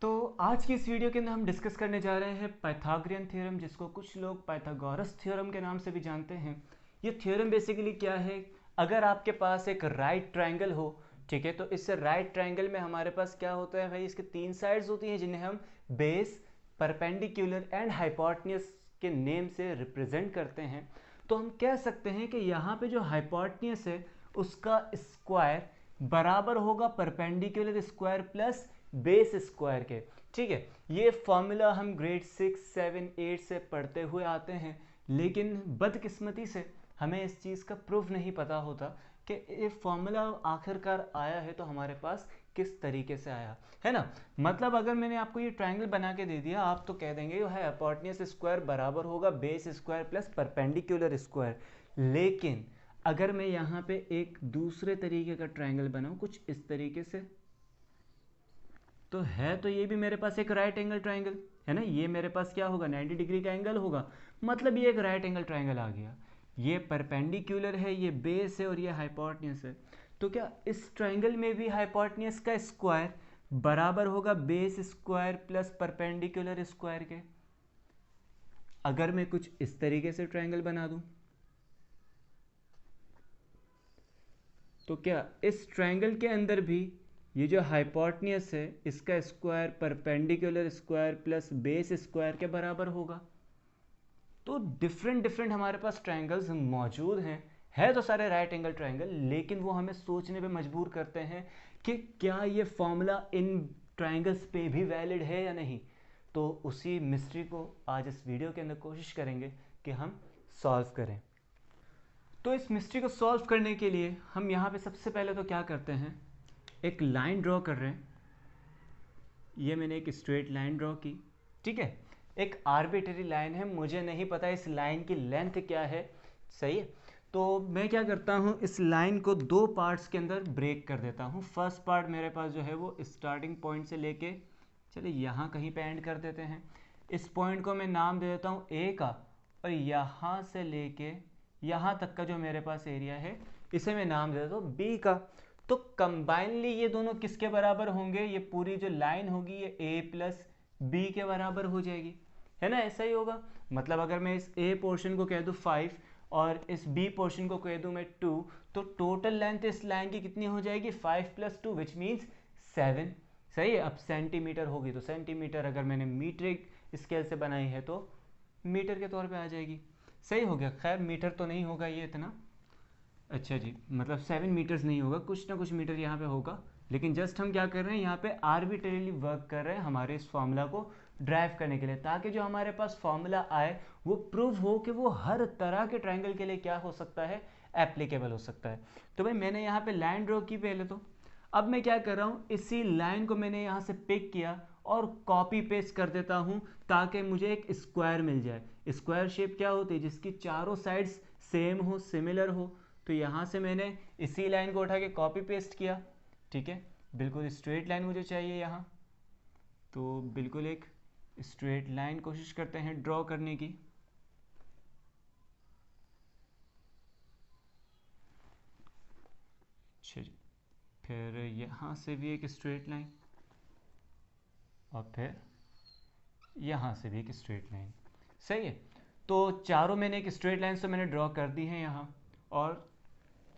तो आज की इस वीडियो के अंदर हम डिस्कस करने जा रहे हैं पाइथागोरियन थ्योरम, जिसको कुछ लोग पाइथागोरस थ्योरम के नाम से भी जानते हैं। ये थ्योरम बेसिकली क्या है, अगर आपके पास एक राइट ट्रायंगल हो, ठीक है, तो इस राइट ट्रायंगल में हमारे पास क्या होता है भाई, इसके तीन साइड्स होती हैं जिन्हें हम बेस, परपेंडिकुलर एंड हाइपोटेन्यूज के नेम से रिप्रेजेंट करते हैं। तो हम कह सकते हैं कि यहाँ पे जो हाइपोटेन्यूज है उसका स्क्वायर बराबर होगा perpendicular square plus base square के। ठीक है, ये फॉर्मूला हम ग्रेड 6, 7, 8 से पढ़ते हुए आते हैं, लेकिन बदकिस्मती से हमें इस चीज़ का प्रूफ नहीं पता होता कि ये फॉर्मूला आखिरकार आया है तो हमारे पास किस तरीके से आया है ना। मतलब अगर मैंने आपको ये ट्रायंगल बना के दे दिया, आप तो कह देंगे ये है हाइपोटेन्यूज स्क्वायर बराबर होगा base square plus perpendicular square. लेकिन अगर मैं यहाँ पे एक दूसरे तरीके का ट्रायंगल बनाऊँ कुछ इस तरीके से, तो है तो ये भी मेरे पास एक राइट एंगल ट्रायंगल है ना। ये मेरे पास क्या होगा, 90 डिग्री का एंगल होगा, मतलब ये एक राइट एंगल ट्रायंगल आ गया। ये परपेंडिकुलर है, ये बेस है और ये हाइपोटेन्यूज है। तो क्या इस ट्रायंगल में भी हाइपोटेन्यूज का स्क्वायर बराबर होगा base square plus perpendicular square के। अगर मैं कुछ इस तरीके से ट्रायंगल बना दूं, तो क्या इस ट्रायंगल के अंदर भी ये जो हाइपोटेन्यूज है इसका square perpendicular square plus base square के बराबर होगा। तो डिफरेंट डिफरेंट हमारे पास ट्रायंगल्स मौजूद हैं, है तो सारे राइट एंगल ट्रायंगल, लेकिन वो हमें सोचने पे मजबूर करते हैं कि क्या ये फॉर्मूला इन ट्रायंगल्स पे भी वैलिड है या नहीं। तो उसी मिस्ट्री को आज इस वीडियो के अंदर कोशिश करेंगे कि हम सॉल्व करें। तो इस मिस्ट्री को सॉल्व करने के लिए हम यहाँ पे सबसे पहले तो क्या करते हैं, एक लाइन ड्रॉ कर रहे हैं। ये मैंने एक स्ट्रेट लाइन ड्रॉ की, ठीक है, एक आर्बिट्ररी लाइन है, मुझे नहीं पता इस लाइन की लेंथ क्या है, सही है। तो मैं क्या करता हूँ, इस लाइन को दो पार्ट्स के अंदर ब्रेक कर देता हूँ। फर्स्ट पार्ट मेरे पास जो है वो स्टार्टिंग पॉइंट से लेके चलिए यहाँ कहीं पे एंड कर देते हैं। इस पॉइंट को मैं नाम दे देता हूँ ए का, और यहाँ से लेके यहाँ तक का जो मेरे पास एरिया है इसे मैं नाम दे देता हूँ बी का। तो कंबाइनली ये दोनों किसके बराबर होंगे, ये पूरी जो लाइन होगी ये ए प्लस बी के बराबर हो जाएगी, है ना। ऐसा ही होगा, मतलब अगर मैं इस ए पोर्शन को कह दूँ 5 और इस बी पोर्शन को कह दूँ मैं 2, तो टोटल लेंथ इस लाइन की कितनी हो जाएगी 5 + 2 विच मीन्स 7। सही है, अब सेंटीमीटर होगी तो सेंटीमीटर, अगर मैंने मीट्रिक स्केल से बनाई है तो मीटर के तौर पे आ जाएगी। सही हो गया, खैर मीटर तो नहीं होगा ये इतना, अच्छा जी, मतलब 7 मीटर्स नहीं होगा, कुछ ना कुछ मीटर यहाँ पे होगा। लेकिन जस्ट हम क्या कर रहे हैं, यहाँ पे आर्बिट्रेरीली वर्क कर रहे हैं हमारे इस फॉर्मूला को ड्राइव करने के लिए, ताकि जो हमारे पास फॉर्मूला आए वो प्रूव हो कि वो हर तरह के ट्रायंगल के लिए क्या हो सकता है, एप्लीकेबल हो सकता है। तो भाई मैंने यहाँ पे लाइन ड्रॉ की पहले तो, अब मैं क्या कर रहा हूँ, इसी लाइन को मैंने यहाँ से पिक किया और कॉपी पेस्ट कर देता हूँ ताकि मुझे एक स्क्वायर मिल जाए। स्क्वायर शेप क्या होती है, जिसकी चारों साइड्स सेम हो, सिमिलर हो। तो यहाँ से मैंने इसी लाइन को उठा के कॉपी पेस्ट किया, ठीक है, बिल्कुल स्ट्रेट लाइन मुझे चाहिए यहाँ। तो बिल्कुल एक स्ट्रेट लाइन कोशिश करते हैं ड्रॉ करने की। अच्छा जी, फिर यहाँ से भी एक स्ट्रेट लाइन और फिर यहाँ से भी एक स्ट्रेट लाइन। सही है, तो चारों मैंने एक स्ट्रेट लाइन से मैंने ड्रॉ कर दी है यहाँ, और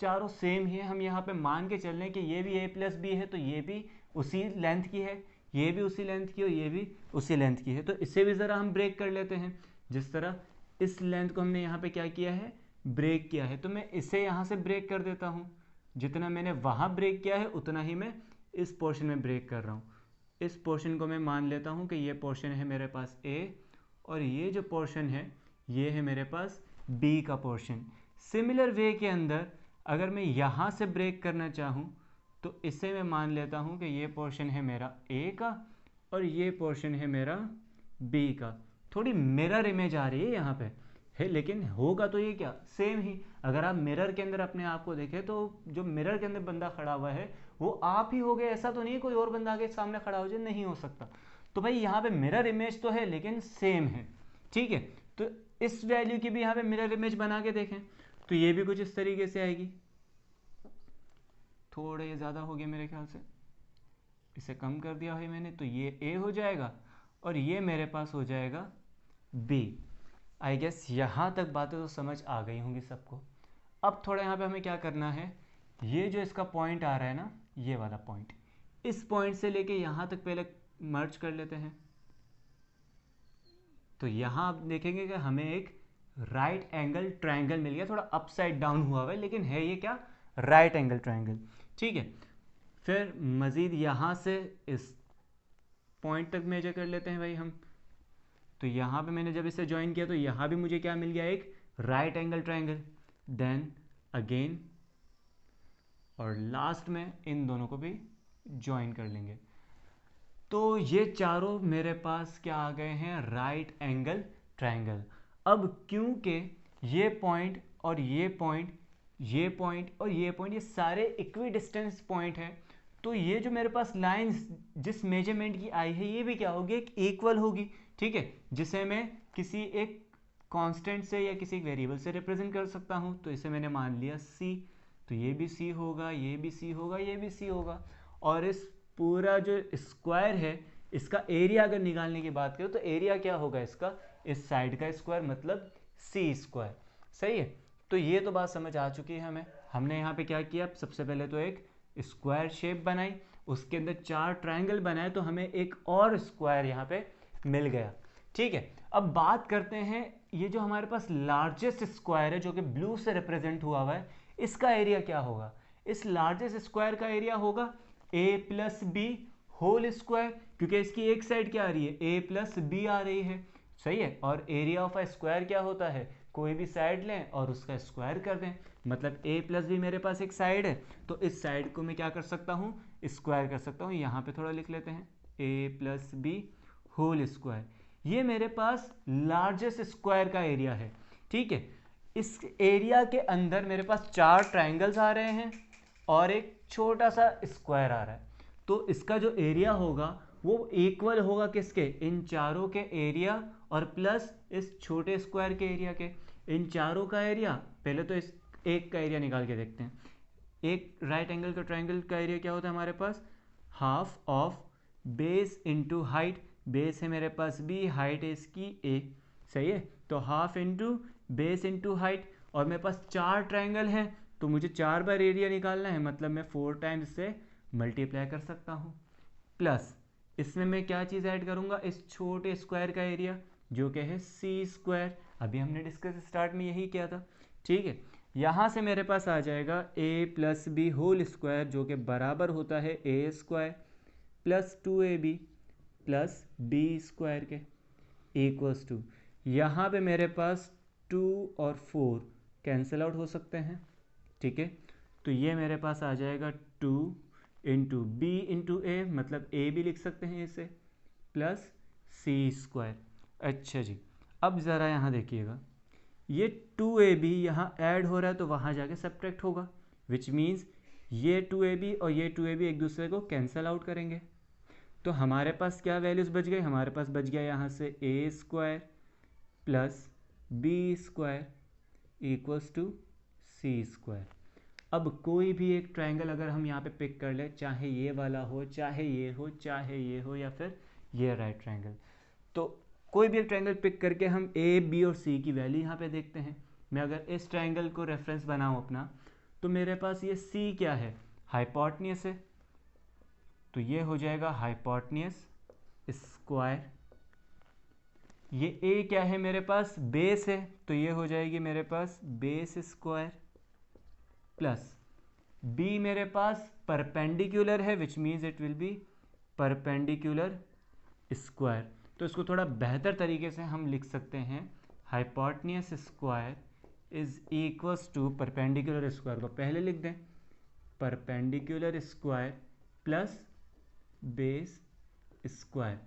चारों सेम ही है। हम यहाँ पे मान के चल रहे हैं कि ये भी a + b है तो ये भी उसी लेंथ की है, ये भी उसी लेंथ की और ये भी उसी लेंथ की है। तो इसे भी ज़रा हम ब्रेक कर लेते हैं, जिस तरह इस लेंथ को हमने यहाँ पे क्या किया है, ब्रेक किया है। तो मैं इसे यहाँ से ब्रेक कर देता हूँ, जितना मैंने वहाँ ब्रेक किया है उतना ही मैं इस पोर्शन में ब्रेक कर रहा हूँ। इस पोर्शन को मैं मान लेता हूँ कि ये पोर्शन है मेरे पास a, और ये जो पोर्शन है ये है मेरे पास b का पोर्शन। सिमिलर वे के अंदर अगर मैं यहाँ से ब्रेक करना चाहूँ तो इसे मैं मान लेता हूँ कि ये पोर्शन है मेरा a का और ये पोर्शन है मेरा b का। थोड़ी मिरर इमेज आ रही है यहाँ पे है, लेकिन होगा तो ये क्या, सेम ही। अगर आप मिरर के अंदर अपने आप को देखें तो जो मिरर के अंदर बंदा खड़ा हुआ है वो आप ही हो गए, ऐसा तो नहीं है कोई और बंदा आगे सामने खड़ा हो जाए, नहीं हो सकता। तो भाई यहाँ पे मिरर इमेज तो है लेकिन सेम है, ठीक है। तो इस वैल्यू की भी यहाँ पे मिरर इमेज बना के देखें तो ये भी कुछ इस तरीके से आएगी। थोड़ा ये ज़्यादा हो गया मेरे ख्याल से, इसे कम कर दिया है मैंने, तो ये ए हो जाएगा और ये मेरे पास हो जाएगा बी। आई गेस यहाँ तक बातें तो समझ आ गई होंगी सबको। अब थोड़ा यहाँ पे हमें क्या करना है, ये जो इसका पॉइंट आ रहा है ना, ये वाला पॉइंट, इस पॉइंट से लेके यहाँ तक पहले मर्ज कर लेते हैं। तो यहाँ आप देखेंगे कि हमें एक राइट एंगल ट्रायंगल मिल गया, थोड़ा अपसाइड डाउन हुआ हुआ है लेकिन है ये क्या, राइट एंगल ट्रायंगल। ठीक है, फिर मज़ीद यहाँ से इस पॉइंट तक मेजर कर लेते हैं भाई हम। तो यहाँ पे मैंने जब इसे ज्वाइन किया तो यहाँ भी मुझे क्या मिल गया, एक right angle triangle. Then again और लास्ट में इन दोनों को भी ज्वाइन कर लेंगे। तो ये चारों मेरे पास क्या आ गए हैं, राइट एंगल ट्रायंगल। अब क्योंकि ये पॉइंट और ये पॉइंट, ये पॉइंट और ये पॉइंट, ये सारे इक्वी डिस्टेंस पॉइंट है, तो ये जो मेरे पास लाइंस जिस मेजरमेंट की आई है ये भी क्या होगी, एक इक्वल होगी। ठीक है, जिसे मैं किसी एक कांस्टेंट से या किसी एक वेरिएबल से रिप्रेजेंट कर सकता हूँ। तो इसे मैंने मान लिया सी, तो ये भी सी होगा, ये भी सी होगा, ये भी सी होगा। और इस पूरा जो स्क्वायर है इसका एरिया अगर निकालने की बात करें तो एरिया क्या होगा इसका, इस साइड का स्क्वायर मतलब सी स्क्वायर। सही है, तो ये तो बात समझ आ चुकी है हमें। हमने यहाँ पे क्या किया, सबसे पहले तो एक स्क्वायर शेप बनाई, उसके अंदर चार ट्रायंगल बनाए, तो हमें एक और स्क्वायर यहाँ पे मिल गया। ठीक है, अब बात करते हैं ये जो हमारे पास लार्जेस्ट स्क्वायर है जो कि ब्लू से रिप्रेजेंट हुआ हुआ है, इसका एरिया क्या होगा। इस लार्जेस्ट स्क्वायर का एरिया होगा ए प्लस बी होल स्क्वायर, क्योंकि इसकी एक साइड क्या आ रही है, ए प्लस बी आ रही है। सही है, और एरिया ऑफ अ स्क्वायर क्या होता है, कोई भी साइड लें और उसका स्क्वायर कर दें। मतलब ए प्लस बी मेरे पास एक साइड है, तो इस साइड को मैं क्या कर सकता हूँ, स्क्वायर कर सकता हूँ। यहाँ पे थोड़ा लिख लेते हैं, ए प्लस बी होल स्क्वायर। ये मेरे पास लार्जेस्ट स्क्वायर का एरिया है। ठीक है, इस एरिया के अंदर मेरे पास चार ट्राइंगल्स आ रहे हैं और एक छोटा सा स्क्वायर आ रहा है। तो इसका जो एरिया होगा वो इक्वल होगा किसके, इन चारों के एरिया और प्लस इस छोटे स्क्वायर के एरिया के। इन चारों का एरिया, पहले तो इस एक का एरिया निकाल के देखते हैं। एक राइट एंगल का ट्रायंगल का एरिया क्या होता है हमारे पास, half of base into height. Base है मेरे पास बी, हाइट है इसकी ए। सही है, तो half into base into height. और मेरे पास चार ट्रायंगल हैं तो मुझे चार बार एरिया निकालना है, मतलब मैं 4 टाइम्स से मल्टीप्लाई कर सकता हूँ। प्लस इसमें मैं क्या चीज़ ऐड करूँगा, इस छोटे स्क्वायर का एरिया जो कि है सी स्क्वायर। अभी हमने डिस्कस स्टार्ट में यही किया था। ठीक है, यहाँ से मेरे पास आ जाएगा a plus b whole square जो कि बराबर होता है a square plus 2ab plus b square के इक्वल्स टू, यहाँ पे मेरे पास 2 और 4 कैंसिल आउट हो सकते हैं। ठीक है, तो ये मेरे पास आ जाएगा 2 इंटू बी इंटू ए, मतलब ए भी लिख सकते हैं इसे, प्लस सी स्क्वायर। अच्छा जी, अब ज़रा यहाँ देखिएगा, ये 2ab यहाँ ऐड हो रहा है तो वहाँ जाके सब्ट्रैक्ट होगा, विच मीन्स ये 2ab और ये 2ab एक दूसरे को कैंसिल आउट करेंगे। तो हमारे पास क्या वैल्यूज़ बच गई, हमारे पास बच गया यहाँ से a square plus b square equals to c square. अब कोई भी एक ट्रायंगल अगर हम यहाँ पे पिक कर ले, चाहे ये वाला हो, चाहे ये हो, चाहे ये हो, या फिर ये राइट ट्रायंगल, तो कोई भी एक ट्रायंगल पिक करके हम ए बी और सी की वैल्यू यहाँ पे देखते हैं। मैं अगर इस ट्रायंगल को रेफरेंस बनाऊँ अपना, तो मेरे पास ये सी क्या है, हाइपोटेन्यूस है, तो ये हो जाएगा हाइपोटेन्यूस स्क्वायर। ये ए क्या है मेरे पास, बेस है, तो ये हो जाएगी मेरे पास बेस स्क्वायर प्लस बी मेरे पास परपेंडिकुलर है, which means it will be perpendicular square. तो इसको थोड़ा बेहतर तरीके से हम लिख सकते हैं, hypotenuse square is equals to perpendicular square को पहले लिख दें, perpendicular square plus base square.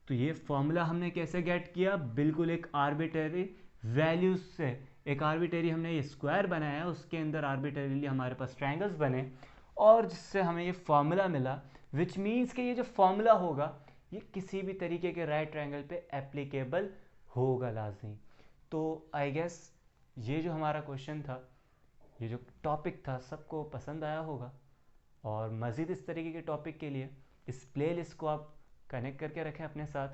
तो ये फॉर्मूला हमने कैसे गेट किया, बिल्कुल एक आर्बिटरी वैल्यूज से, एक आर्बिटरी हमने ये स्क्वायर बनाया, उसके अंदर आर्बिटरीली हमारे पास ट्रायंगल्स बने और जिससे हमें ये फॉर्मूला मिला, विच मीन्स कि ये जो फॉर्मूला होगा ये किसी भी तरीके के राइट ट्रायंगल पे एप्लीकेबल होगा लाजमी। तो आई गेस ये जो हमारा क्वेश्चन था, ये जो टॉपिक था, सबको पसंद आया होगा। और मज़ीद इस तरीके के टॉपिक के लिए इस प्ले लिस्ट को आप कनेक्ट करके रखें अपने साथ।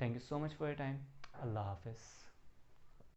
Thank you so much for your time. अल्लाह हाफिज़।